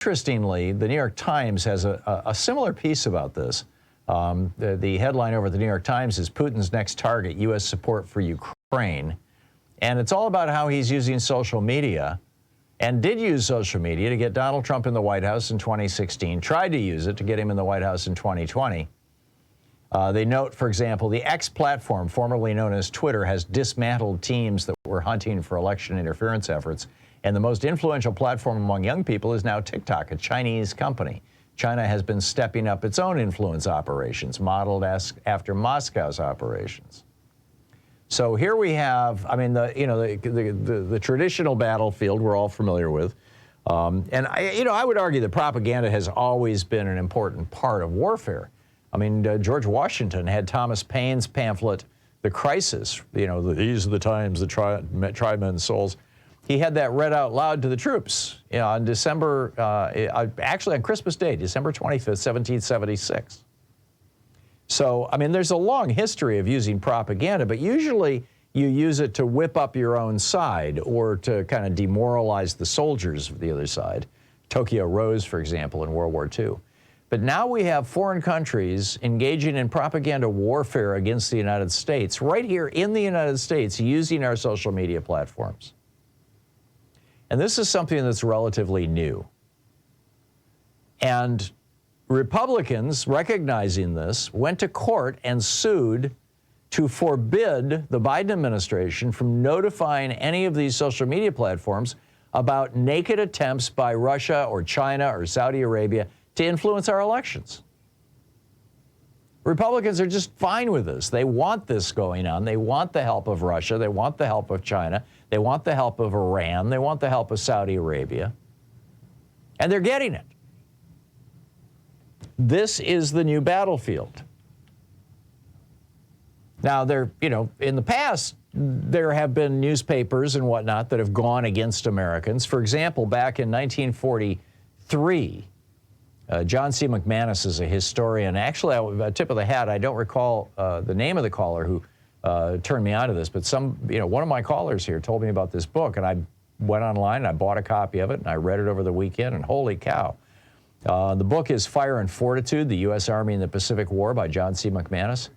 Interestingly, the New York Times has a similar piece about this. The headline over at the New York Times is Putin's next target, U.S. support for Ukraine. And it's all about how he's using social media and did use social media to get Donald Trump in the White House in 2016, tried to use it to get him in the White House in 2020. They note, for example, the X platform, formerly known as Twitter, has dismantled teams that were hunting for election interference efforts. And the most influential platform among young people is now TikTok, a Chinese company. China has been stepping up its own influence operations, modeled after Moscow's operations. So here we have, I mean, the traditional battlefield we're all familiar with. And I would argue that propaganda has always been an important part of warfare. I mean, George Washington had Thomas Paine's pamphlet, The Crisis, these are the times that try men's souls. He had that read out loud to the troops on actually on Christmas Day, December 25th, 1776. So, I mean, there's a long history of using propaganda, but usually you use it to whip up your own side or to kind of demoralize the soldiers of the other side. Tokyo Rose, for example, in World War II. But now we have foreign countries engaging in propaganda warfare against the United States, right here in the United States, using our social media platforms. And this is something that's relatively new. And Republicans, recognizing this, went to court and sued to forbid the Biden administration from notifying any of these social media platforms about naked attempts by Russia or China or Saudi Arabia to influence our elections. Republicans are just fine with this. They want this going on. They want the help of Russia. They want the help of China. They want the help of Iran. They want the help of Saudi Arabia. And they're getting it. This is the new battlefield. Now, in the past, there have been newspapers and whatnot that have gone against Americans. For example, back in 1943, John C. McManus is a historian. Actually, a tip of the hat, I don't recall the name of the caller who turned me on to this, but one of my callers here told me about this book, and I went online and I bought a copy of it and I read it over the weekend, and holy cow. The book is Fire and Fortitude, the U.S. Army in the Pacific War by John C. McManus.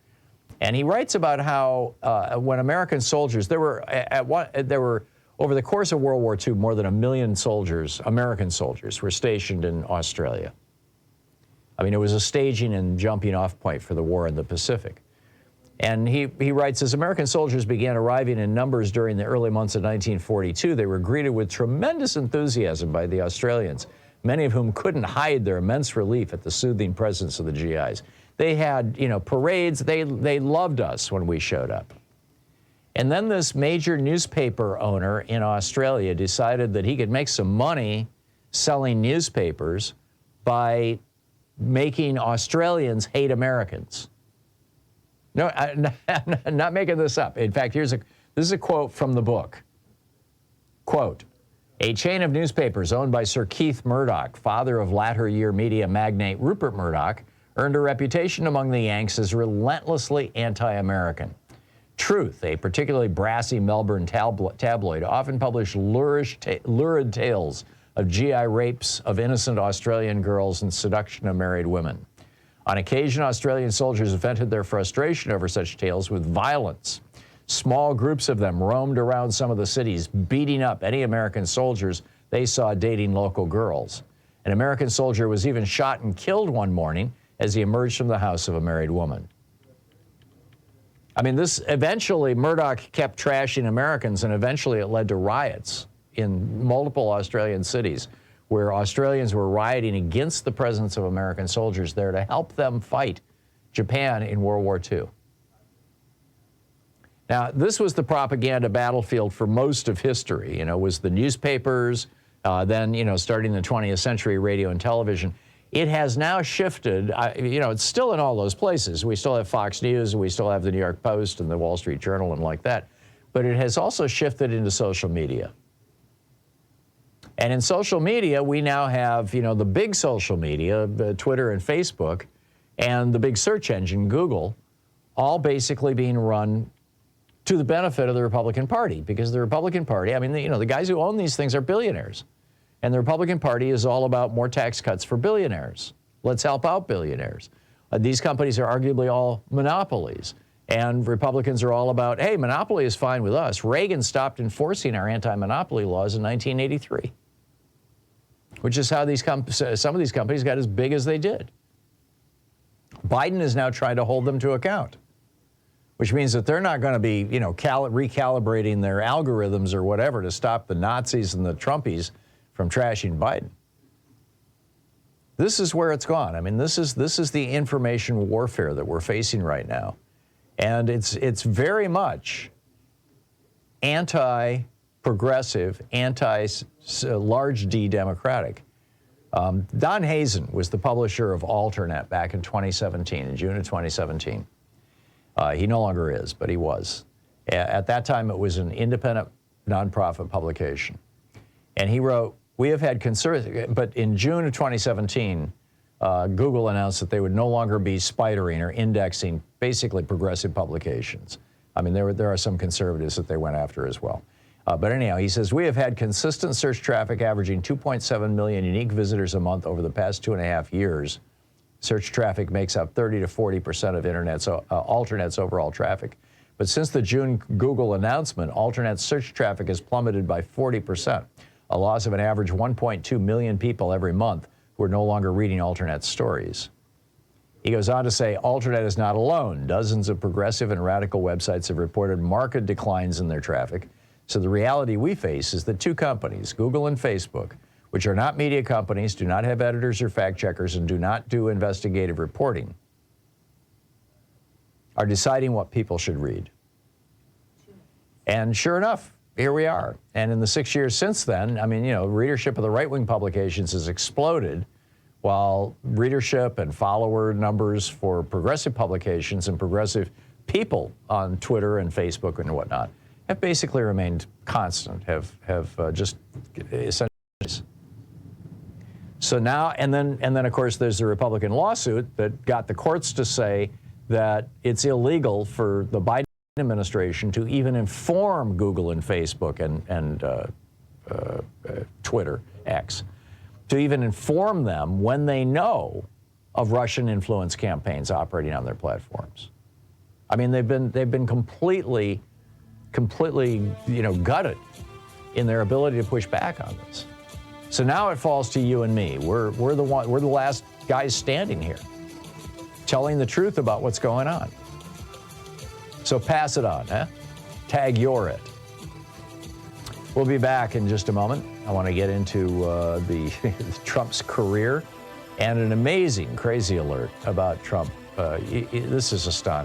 And he writes about how when American soldiers, there were over the course of World War II, more than 1 million soldiers, American soldiers, were stationed in Australia. I mean, it was a staging and jumping off point for the war in the Pacific. And he writes, as American soldiers began arriving in numbers during the early months of 1942, they were greeted with tremendous enthusiasm by the Australians, many of whom couldn't hide their immense relief at the soothing presence of the GIs. They had, parades. They loved us when we showed up. And then this major newspaper owner in Australia decided that he could make some money selling newspapers by making Australians hate Americans. No, I'm not making this up. In fact, this is a quote from the book. Quote, a chain of newspapers owned by Sir Keith Murdoch, father of latter-year media magnate Rupert Murdoch, earned a reputation among the Yanks as relentlessly anti-American. Truth, a particularly brassy Melbourne tabloid, often published lurid tales of GI rapes of innocent Australian girls and seduction of married women. On occasion, Australian soldiers vented their frustration over such tales with violence. Small groups of them roamed around some of the cities, beating up any American soldiers they saw dating local girls. An American soldier was even shot and killed one morning as he emerged from the house of a married woman. I mean, eventually, Murdoch kept trashing Americans, and eventually it led to riots in multiple Australian cities where Australians were rioting against the presence of American soldiers there to help them fight Japan in World War II. Now, this was the propaganda battlefield for most of history, was the newspapers, then, starting the 20th century, radio and television. It has now shifted, it's still in all those places. We still have Fox News, and we still have the New York Post and the Wall Street Journal and like that. But it has also shifted into social media. And in social media, we now have, the big social media, Twitter and Facebook, and the big search engine, Google, all basically being run to the benefit of the Republican Party, because the Republican Party, the guys who own these things are billionaires. And the Republican Party is all about more tax cuts for billionaires. Let's help out billionaires. These companies are arguably all monopolies. And Republicans are all about, hey, monopoly is fine with us. Reagan stopped enforcing our anti-monopoly laws in 1983, which is how some of these companies got as big as they did. Biden is now trying to hold them to account, which means that they're not going to be, recalibrating their algorithms or whatever to stop the Nazis and the Trumpies from trashing Biden. This is where it's gone. I mean, this is the information warfare that we're facing right now. And it's very much anti-progressive, large D Democratic. Don Hazen was the publisher of Alternet back in 2017, in June of 2017. He no longer is, but he was. At that time, it was an independent nonprofit publication. And he wrote, we have had concerns, but in June of 2017, Google announced that they would no longer be spidering or indexing basically progressive publications. I mean, there are some conservatives that they went after as well. But anyhow, he says, we have had consistent search traffic averaging 2.7 million unique visitors a month over the past 2.5 years. Search traffic makes up 30 to 40% of Alternet's overall traffic. But since the June Google announcement, Alternet's search traffic has plummeted by 40%, a loss of an average 1.2 million people every month who are no longer reading Alternet's stories. He goes on to say, Alternet is not alone. Dozens of progressive and radical websites have reported marked declines in their traffic. So the reality we face is that two companies, Google and Facebook, which are not media companies, do not have editors or fact checkers, and do not do investigative reporting, are deciding what people should read. And sure enough, here we are. And in the 6 years since then, I mean, readership of the right-wing publications has exploded, while readership and follower numbers for progressive publications and progressive people on Twitter and Facebook and whatnot have basically remained constant, have just essentially. So now, and then of course there's the Republican lawsuit that got the courts to say that it's illegal for the Biden administration to even inform Google and Facebook and Twitter, X, to even inform them when they know of Russian influence campaigns operating on their platforms. I mean, they've been completely, gutted in their ability to push back on this. So now it falls to you and me. We're the last guys standing here, telling the truth about what's going on. So pass it on, huh? Tag you're it. We'll be back in just a moment. I want to get into the Trump's career and an amazing, crazy alert about Trump. This is astonishing.